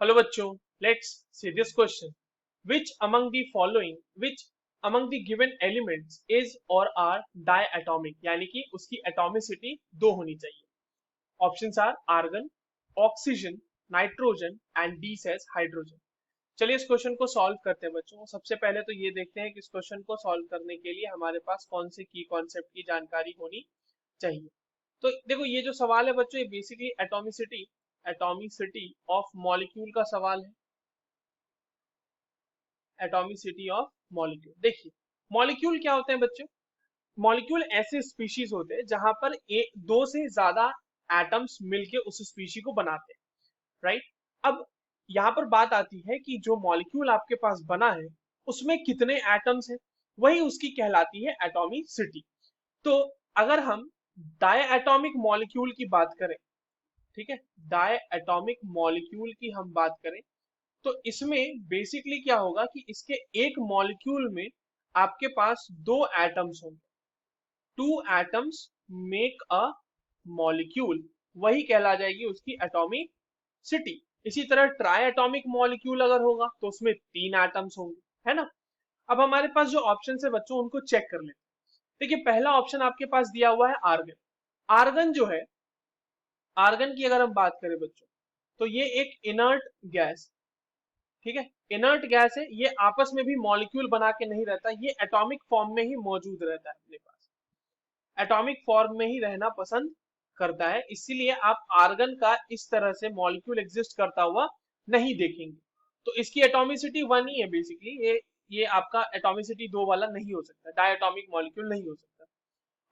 Hello बच्चों, let's see this question. Which among the given elements is or are diatomic, यानी कि उसकी atomicity दो होनी चाहिए। Options are argon, oxygen, nitrogen and D says hydrogen. चलिए इस क्वेश्चन को सॉल्व करते हैं बच्चों। सबसे पहले तो ये देखते हैं कि इस क्वेश्चन को सॉल्व करने के लिए हमारे पास कौन से की कॉन्सेप्ट की जानकारी होनी चाहिए। तो देखो, ये जो सवाल है बच्चों, ये basically atomicity atomicity of molecule का सवाल है। Atomicity of molecule. देखिए, मॉलिक्यूल क्या होते हैं बच्चों? मॉलिक्यूल ऐसे स्पीशीज होते हैं जहां पर दो से ज्यादा एटम्स मिलके उस स्पीशी को बनाते हैं, राइट। अब यहाँ पर बात आती है कि जो मॉलिक्यूल आपके पास बना है उसमें कितने एटम्स हैं, वही उसकी कहलाती है एटॉमिसिटी। तो अगर हम डायएटॉमिक मॉलिक्यूल की बात करें, ठीक है, डायएटॉमिक मॉलिक्यूल की हम बात करें, तो इसमें बेसिकली क्या होगा कि इसके एक मॉलिक्यूल में आपके पास दो एटम्स होंगे। Two atoms make a molecule, वही कहला जाएगी उसकी एटॉमिक सिटी। इसी तरह ट्राई एटॉमिक मॉलिक्यूल अगर होगा तो उसमें तीन एटम्स होंगे, है ना। अब हमारे पास जो ऑप्शन है बच्चों, उनको चेक कर लेते हैं। देखिए, पहला ऑप्शन आपके पास दिया हुआ है आर्गन। आर्गन जो है, आर्गन की अगर हम बात करें बच्चों, तो ये एक इनर्ट गैस, ठीक है, इनर्ट गैस है। ये आपस में भी मॉलिक्यूल बना के नहीं रहता, ये एटॉमिक फॉर्म में ही मौजूद रहता है, अपने पास एटॉमिक फॉर्म में ही रहना पसंद करता है। इसीलिए आप आर्गन का इस तरह से मॉलिक्यूल एग्जिस्ट करता हुआ नहीं देखेंगे। तो इसकी एटॉमिसिटी वन ही है बेसिकली। ये आपका एटॉमिसिटी दो वाला नहीं हो सकता, डायटोमिक मॉलिक्यूल नहीं हो सकता।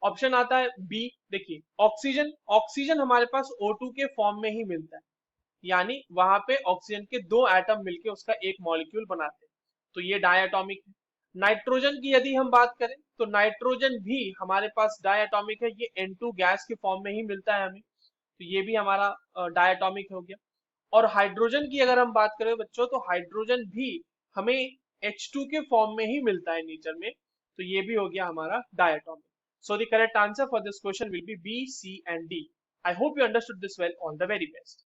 ऑप्शन आता है बी। देखिए, ऑक्सीजन, ऑक्सीजन हमारे पास O2 के फॉर्म में ही मिलता है, यानी वहां पे ऑक्सीजन के दो एटम मिलके उसका एक मॉलिक्यूल बनाते हैं, तो ये डायटोमिक है। नाइट्रोजन की यदि हम बात करें तो नाइट्रोजन भी हमारे पास डायटोमिक है, ये N2 गैस के फॉर्म में ही मिलता है हमें, तो ये भी हमारा डायटोमिक हो गया। और हाइड्रोजन की अगर हम बात करें बच्चों, तो हाइड्रोजन भी हमें H2 के फॉर्म में ही मिलता है नेचर में, तो ये भी हो गया हमारा diatomic. So the correct answer for this question will be B, C and D. I hope you understood this well. All the very best.